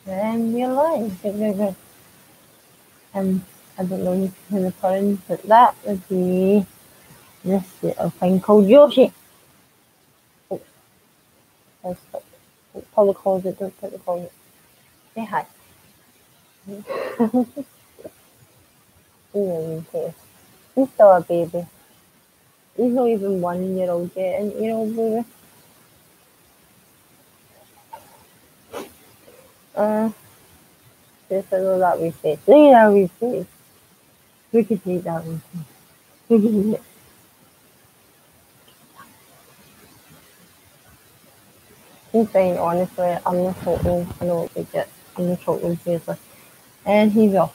You're lying. I don't know who the pun, but that would be this little thing called Yoshi. Oh, Paula calls it, don't put the call it. Say hi. He's still a baby. He's not even 1 year old yet, and you know, baby. Just a little that we face. Look at that we face. We could take that one. We could eat it. He's fine, honestly. I'm not talking. I know what they get. I'm not talking seriously. And he's off.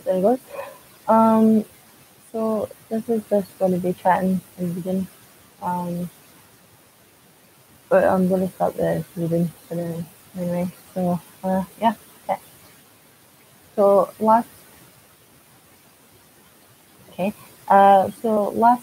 There he goes. So this is just going to be chatting and reading. But I'm going to start the reading for the anyway. So yeah. Okay. So last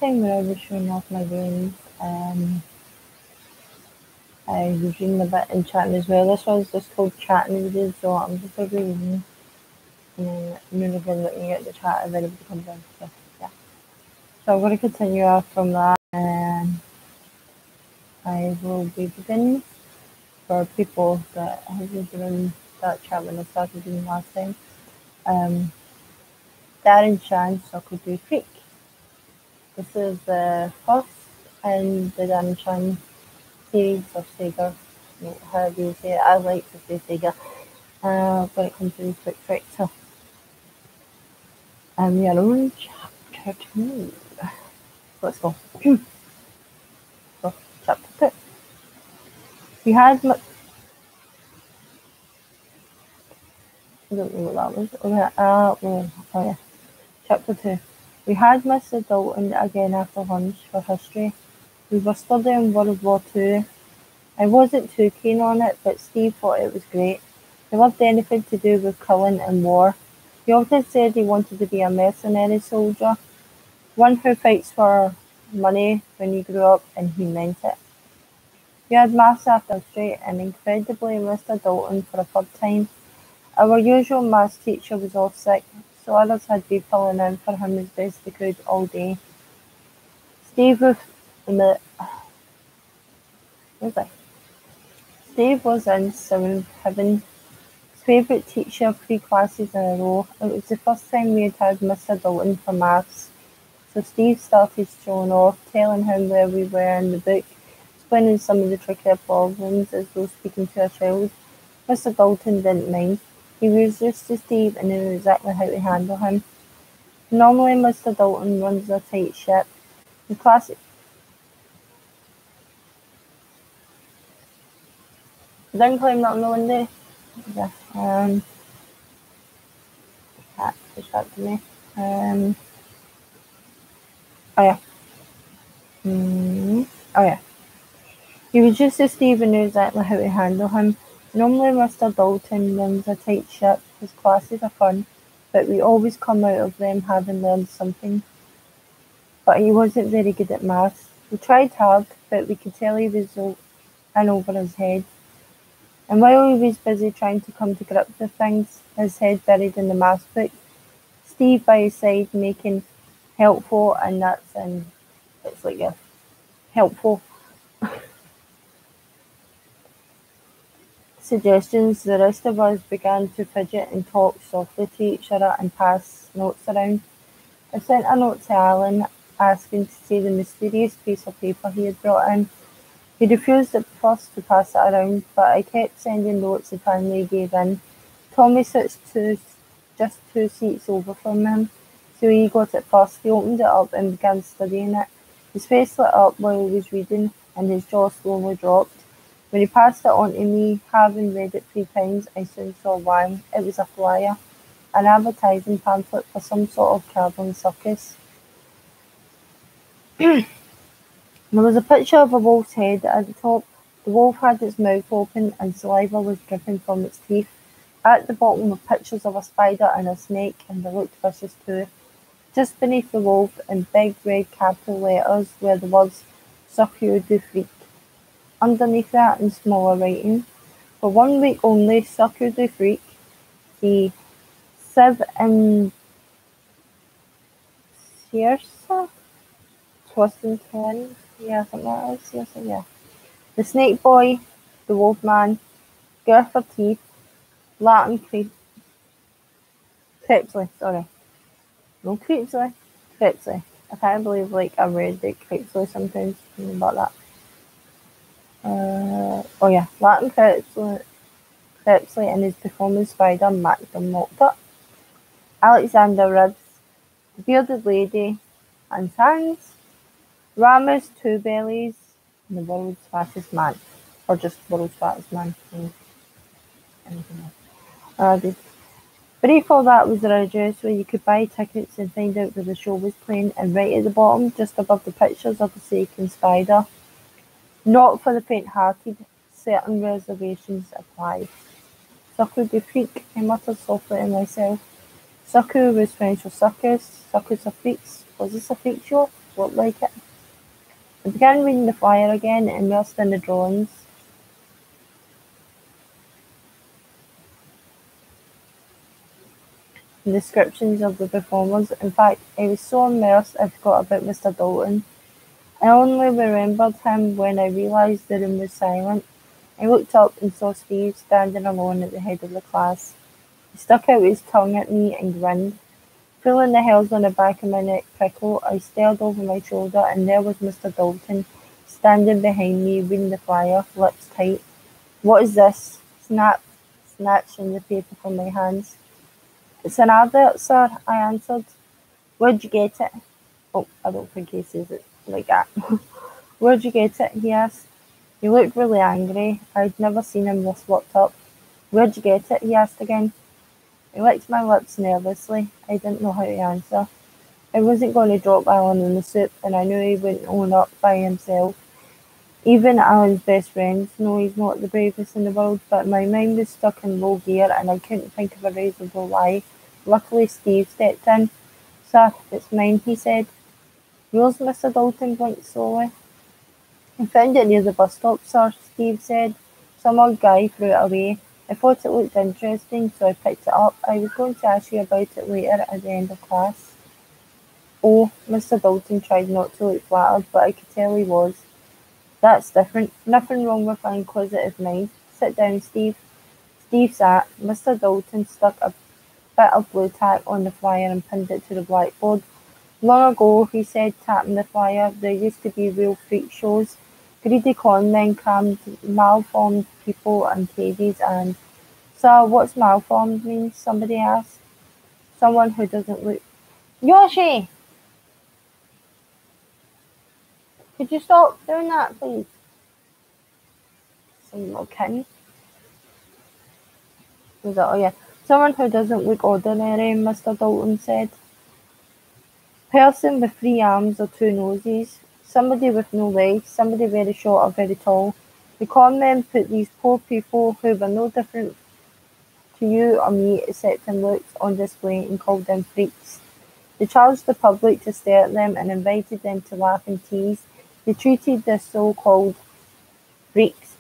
time when I was showing off my games, I was reading a bit and chatting as well. This one's just called chatting reading, so I'm just going to be reading and then I'm again looking at the chat if anybody comes in. So yeah. So I'm going to continue off from that, and I will be beginning for people that have been in that chat when I started reading last time. Darren Shan, Sokodu Creek. This is the first in the Darren Shan series of Sega. How do you say it? I like to say Sega when it comes to these quick tricks. So, we are on chapter 2. Let's go. So, chapter 2. We had I don't know what that was. Oh yeah. Chapter 2. We had Mr. Dalton again after lunch for history. We were studying World War II. I wasn't too keen on it, but Steve thought it was great. He loved anything to do with killing and war. He often said he wanted to be a mercenary soldier, one who fights for money when he grew up, and he meant it. We had maths after history, and incredibly Mr. Dalton for a third time. Our usual maths teacher was off sick, so others had been filling in for him as best they could all day. Steve was Steve was in seventh heaven. His favourite teacher 3 classes in a row. It was the first time we had Mr. Dalton for maths. So Steve started showing off, telling him where we were in the book, explaining some of the trickier problems as though speaking to a child. Mr. Dalton didn't mind. He was used to Steve and knew exactly how to handle him. Normally Mr. Dalton runs a tight ship. The classic didn't climb up on the window. Yeah. Cat distracted me. Oh yeah. Oh yeah. He was used to Steve and knew exactly how to handle him. Normally Mr. Dalton runs a tight ship. His classes are fun, but we always come out of them having learned something. But he wasn't very good at maths. We tried hard, but we could tell he was in over his head. And while he was busy trying to come to grips with things, his head buried in the maths book, Steve by his side making helpful, and it's like a helpful suggestions. The rest of us began to fidget and talk softly to each other and pass notes around. I sent a note to Alan asking to see the mysterious piece of paper he had brought in. He refused at first to pass it around, but I kept sending notes and finally gave in. Tommy sits just 2 seats over from him, so he got it first. He opened it up and began studying it. His face lit up while he was reading, and his jaw slowly dropped. When he passed it on to me, having read it 3 times, I soon saw why. It was a flyer, an advertising pamphlet for some sort of travelling circus. There was a picture of a wolf's head at the top. The wolf had its mouth open and saliva was dripping from its teeth. At the bottom were pictures of a spider and a snake, and they looked vicious too. Just beneath the wolf, in big red capital letters, were the words Circuit du Freak. Underneath that, in smaller writing, for 1 week only, Circuit du Freak, the Sieve and Siersa, Twisting Twins, yeah, I think that is, Siersa, yeah. The Snake Boy, the Wolfman, Girford Teeth, Latin Crepsley, sorry. No, Crepsley. Crepsley. I can't believe, like, I read it Crepsley sometimes, about that. Oh yeah, Latin Crepsley and his performance spider, Macdom mocked up. Alexander Ribs, the Bearded Lady, and Sans, Ramus, Two Bellies, and the World's Fattest Man. Or just World's Fattest Man. Anything else. Beneath all that was the address where you could buy tickets and find out where the show was playing, and right at the bottom, just above the pictures of the snake and spider. Not for the faint-hearted, certain reservations apply. Circuit du Freak, I muttered softly to myself. Circuit was French for circus, circus of freaks. Was this a freak show? Looked like it. I began reading the flyer again, immersed in the drawings. And descriptions of the performers. In fact, I was so immersed I forgot about Mr. Dalton. I only remembered him when I realised the room was silent. I looked up and saw Steve standing alone at the head of the class. He stuck out his tongue at me and grinned. Feeling the hairs on the back of my neck prickle, I stared over my shoulder, and there was Mr. Dalton, standing behind me, reading the flyer, lips tight. "What is this?" Snap, snatching the paper from my hands. "It's an advert, sir," I answered. "Where'd you get it?" Oh, I don't think he says it like that. "Where'd you get it?" he asked. He looked really angry. I'd never seen him this worked up. "Where'd you get it?" he asked again. I licked my lips nervously. I didn't know how to answer. I wasn't going to drop Alan in the soup, and I knew he wouldn't own up by himself. Even Alan's best friends know he's not the bravest in the world, but my mind was stuck in low gear and I couldn't think of a reasonable lie. Luckily, Steve stepped in. "Sir, it's mine," he said. "Yours?" Mr. Dalton blinked slowly. "I found it near the bus stop, sir," Steve said. "Some old guy threw it away. I thought it looked interesting, so I picked it up. I was going to ask you about it later at the end of class." "Oh," Mr. Dalton tried not to look flattered, but I could tell he was. "That's different. Nothing wrong with an inquisitive mind. Sit down, Steve." Steve sat. Mr. Dalton stuck a bit of blue tack on the flyer and pinned it to the blackboard. "Long ago," he said, tapping the flyer, "there used to be real freak shows. Greedy con men crammed malformed people in cages and—" "Sir, what's malformed mean?" somebody asked. "Someone who doesn't look—" "Yoshi! Could you stop doing that, please?" Some little kitten. Was it? Oh yeah. "Someone who doesn't look ordinary," Mr. Dalton said. "Person with 3 arms or 2 noses. Somebody with no legs. Somebody very short or very tall. The con men put these poor people, who were no different to you or me except in looks, on display and called them freaks. They charged the public to stare at them and invited them to laugh and tease. They treated the so-called freaks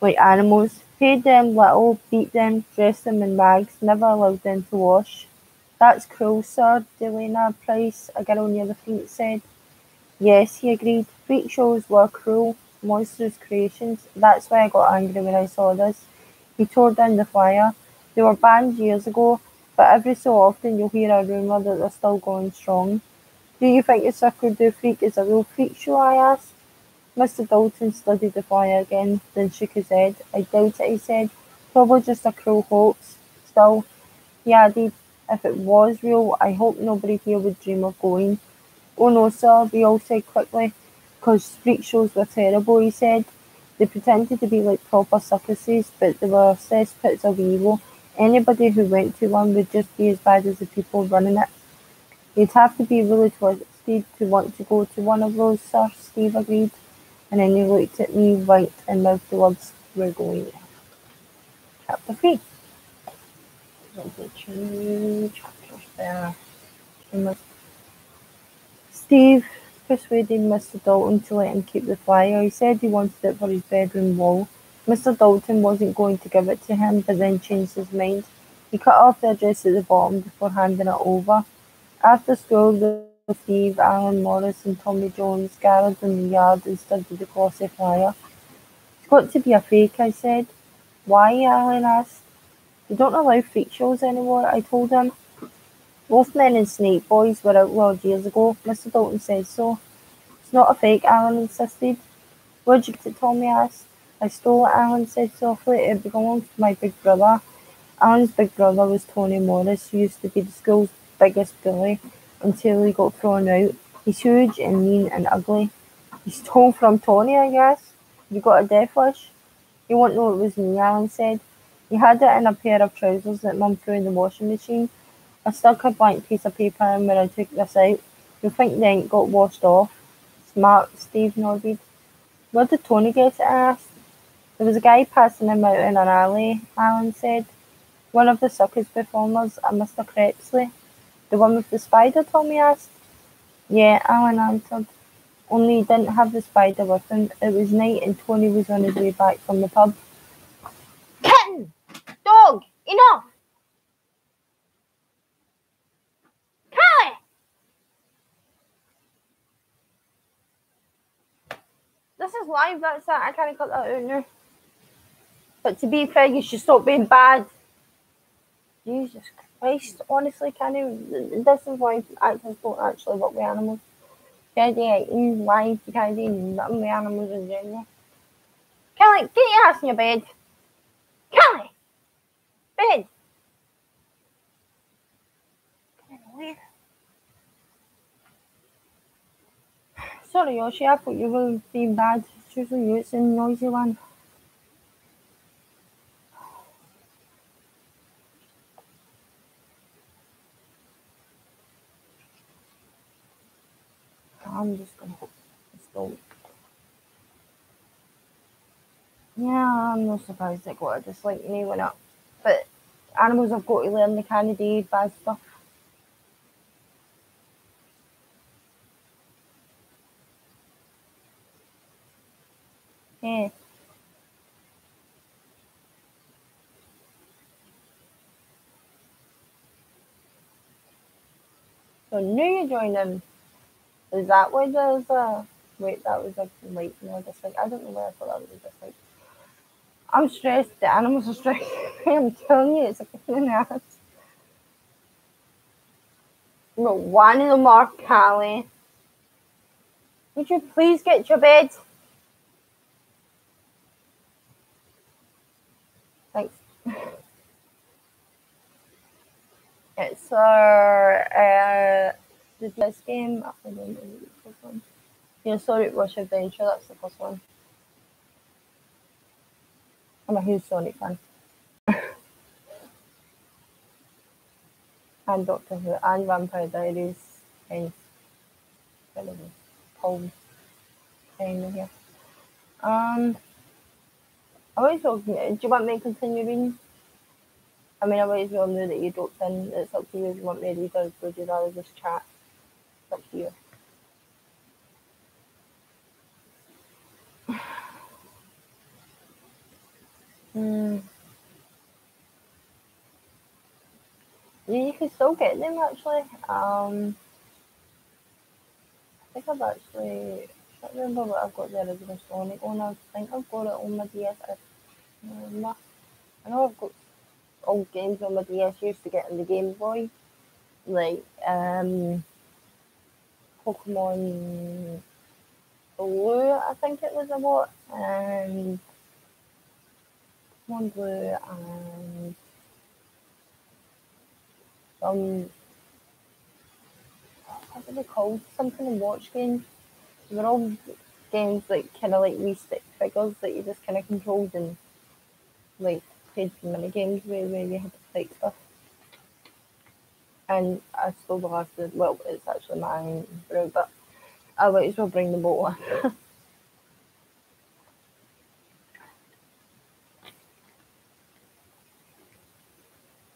like animals, paid them little, beat them, dressed them in rags, never allowed them to wash." "That's cruel, sir," Delana Price, a girl near the front, said. "Yes," he agreed. "Freak shows were cruel, monstrous creations. That's why I got angry when I saw this." He tore down the flyer. "They were banned years ago, but every so often you'll hear a rumour that they're still going strong." "Do you think the Circle du Freak is a real freak show?" I asked. Mr. Dalton studied the flyer again, then shook his head. "I doubt it," he said. "Probably just a cruel hoax. Still," he added, "if it was real, I hope nobody here would dream of going." "Oh no, sir," we all said quickly. "'Cause freak shows were terrible," he said. "They pretended to be like proper circuses, but they were cesspits of evil. Anybody who went to one would just be as bad as the people running it." "You'd have to be really twisted to want to go to one of those, sir," Steve agreed. And then he looked at me, winked, and mouthed the words, "We're going." Chapter 3. 2 chapters. better. Steve persuaded Mr. Dalton to let him keep the flyer. He said he wanted it for his bedroom wall. Mr. Dalton wasn't going to give it to him, but then changed his mind. He cut off the address at the bottom before handing it over. After school, Steve, Alan Morris and Tommy Jones gathered in the yard and studied the glossy flyer. It's got to be a fake, I said. Why? Alan asked. They don't allow freak shows anymore, I told him. Wolfmen and Snake Boys were outlawed years ago. Mr. Dalton said so. It's not a fake, Alan insisted. Where'd you get it, Tommy asked. I stole it, Alan said softly. It belongs to my big brother. Alan's big brother was Tony Morris, who used to be the school's biggest bully until he got thrown out. He's huge and mean and ugly. You stole from Tony, I guess? You got a death wish? You won't know it was me, Alan said. He had it in a pair of trousers that Mum threw in the washing machine. I stuck a blank piece of paper in when I took this out. You'll think the ink got washed off. Smart, Steve nodded. Where did Tony get it? I asked. There was a guy passing him out in an alley, Alan said. One of the circus performers, a Mr. Crepsley. The one with the spider, Tommy asked. Yeah, Alan answered. Only he didn't have the spider with him. It was night and Tony was on his way back from the pub. Kitten! Dog! Enough! Callie! This is live, that's it. I can't cut that out now. But to be fair, you should stop being bad. Jesus Christ, honestly, this is why actors don't actually work with animals. You can't do acting live, you can't do nothing with animals in general. Kelly, get your ass in your bed. Kelly! Bed! Sorry, Yoshi, I thought you were being bad. It's usually you, it's the noisy one. I'm just gonna hope it's don't. Yeah, I'm not surprised it got a dislike when he went up. But animals have got to learn they can't do bad stuff. Yeah. So knew you joined him. Is that why there's a... Wait, that was a like, no, dislike. I don't know where I thought that was a dislike. I'm stressed. The animals are stressed. I'm telling you, it's a pain in the ass. No, one of them are Callie. Would you please get your bed? Thanks. It's our the DS game. I don't know the first one. Yeah, Sonic Rush Adventure. That's the first one. I'm a huge Sonic fan. And Doctor Who and Vampire Diaries. And Paul kind here. I always thought, do you want me to continue reading? I mean, I always well know that you don't in. It's up to you if you want me to read or would you rather just chat? It's up to you. Yeah, you can still get them actually. I think I've actually, I can't remember what I've got the original Sonic on. I think I've got it on my DS. I know I've got old games on my DS. Used to get in the Game Boy, like Pokemon Blue. I think it was a lot, and Pokemon Blue and what were they called? Something in watch games. They're all games like kind of like wee stick figures that you just kind of controlled and like played mini games where you had to fight stuff. And I still have to. Well, it's actually mine, but I might as well bring the boat on.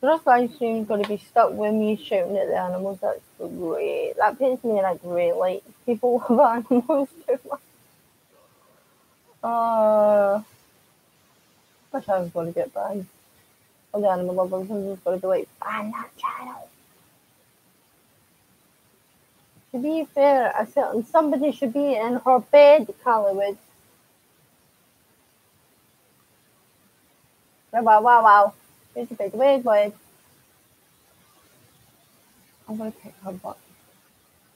This live stream's going to be stuck with me shouting at the animals. That's great. That paints me in a great light. People love animals too much. Wish I was going to get banned. All the animal lovers are just going to be like, ban that channel. To be fair, I feel somebody should be in her bed, Hollywood. Wow. Here's a big wig wig. I'm going to pick her butt.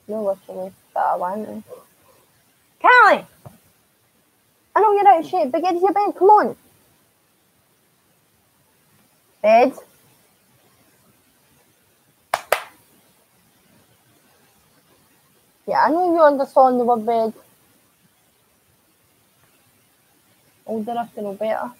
No, literally. But I want to. Callie! I know you're out of shape, but get to your bed. Come on. Bed. Yeah, I know you understand the word bed. Old enough to know better.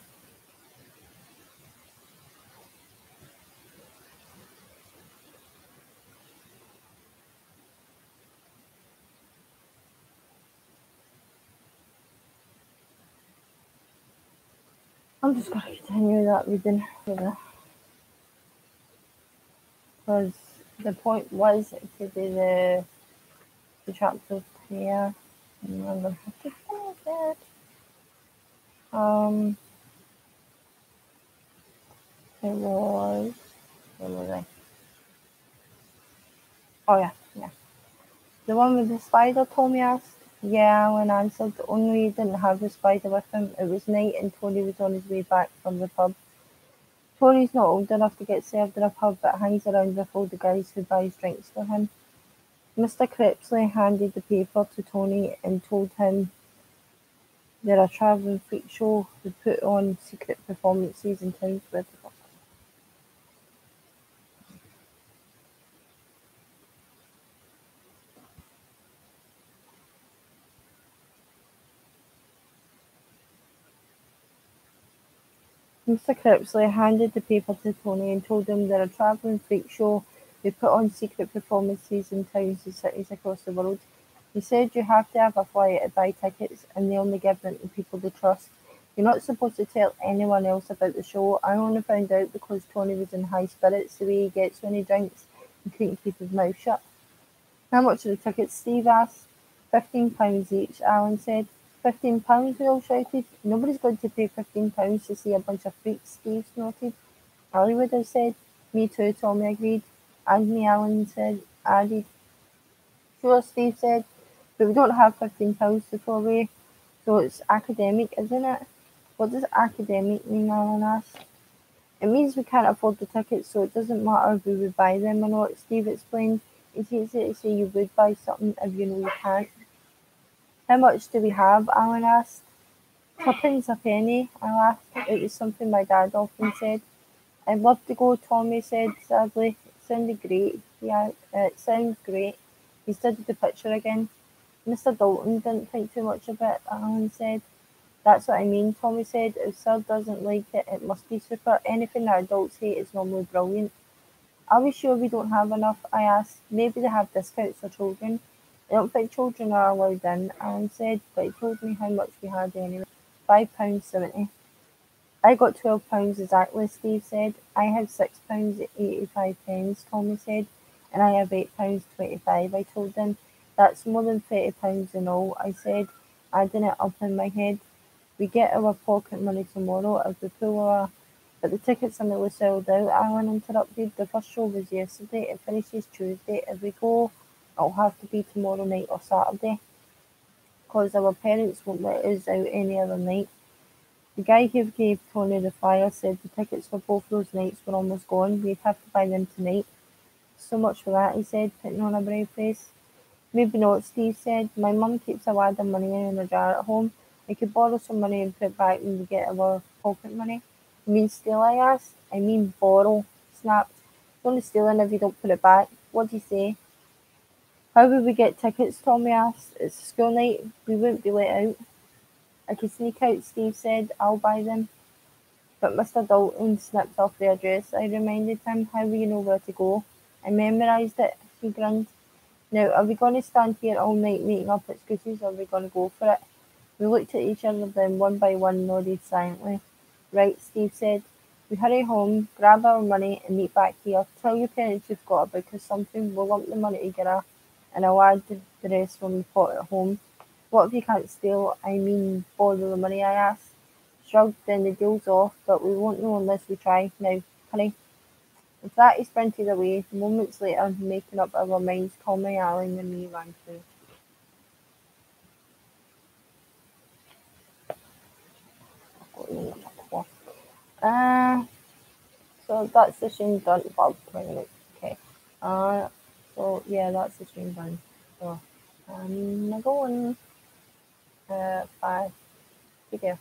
I'm just going to continue that reading because the point was to do the chapter here. And I'm going to have to finish it. It was. Where was I? Oh, yeah. The one with the spider, Tommy asked. Yeah, Alan answered. Only he didn't have the spider with him. It was night and Tony was on his way back from the pub. Tony's not old enough to get served in a pub, but hangs around with all the guys who buys drinks for him. Mr. Cripsley handed the paper to Tony and told him they're a travelling freak show who put on secret performances in towns with the fuck. Mr. Cripsley handed the paper to Tony and told him they're a travelling freak show who put on secret performances in towns and cities across the world. He said you have to have a flyer to buy tickets and they only give them to people they trust. You're not supposed to tell anyone else about the show. I only found out because Tony was in high spirits, the way he gets when he drinks, and couldn't keep his mouth shut. How much are the tickets? Steve asked. £15 each, Alan said. £15, we all shouted. Nobody's going to pay £15 to see a bunch of freaks, Steve snorted. Hollywood, I said. Me too, Tommy agreed. And me, Alan added. Sure, Steve said. But we don't have £15 to throw away, so it's academic, isn't it? What does academic mean, Alan asked. It means we can't afford the tickets, so it doesn't matter if we would buy them or not, Steve explained. It's easy to say you would buy something if you know you can't. How much do we have? Alan asked. Tuppence a penny, I laughed. It was something my dad often said. I'd love to go, Tommy said sadly. It sounded great. It sounds great. He studied the picture again. Mr. Dalton didn't think too much of it, Alan said. That's what I mean, Tommy said. If Sir doesn't like it, it must be super. Anything that adults hate is normally brilliant. Are we sure we don't have enough? I asked. Maybe they have discounts for children. I don't think children are allowed in, Alan said, but he told me how much we had anyway. £5.70. I got £12 exactly, Steve said. I have £6.85, Tommy said, and I have £8.25. I told him. That's more than £30 in all, I said, adding it up in my head. We get our pocket money tomorrow if we pull our. But the tickets are nearly sold out, Alan interrupted. The first show was yesterday. It finishes Tuesday. If we go, it'll have to be tomorrow night or Saturday, because our parents won't let us out any other night. The guy who gave Tony the flyer said the tickets for both those nights were almost gone. We'd have to buy them tonight. So much for that, he said, putting on a brave face. Maybe not, Steve said. My mum keeps a wad of money in a jar at home. We could borrow some money and put it back when we get our pocket money. You mean steal, I asked. I mean borrow, snapped. It's only stealing if you don't put it back. What do you say? How would we get tickets, Tommy asked. It's school night. We wouldn't be let out. I could sneak out, Steve said. I'll buy them. But Mr. Dalton snipped off the address. I reminded him. How will you know where to go? I memorised it, he grinned. Now, are we going to stand here all night making up excuses, or are we going to go for it? We looked at each other, then one by one nodded silently. Right, Steve said. We hurry home, grab our money, and meet back here. Tell your parents you've got a book or something. We'll lump the money together, and I'll add the rest when we pot at home. What if you can't steal? I mean, borrow the money, I asked. Shrugged, then the deal's off, but we won't know unless we try. Now, hurry. With that, he sprinted away. Moments later, making up our minds, calmly Alan and me ran through. Uh, so that's the scene done. Well, wait a minute. Okay. Uh, so yeah, that's the scene done. So I'm going. Bye. Take care.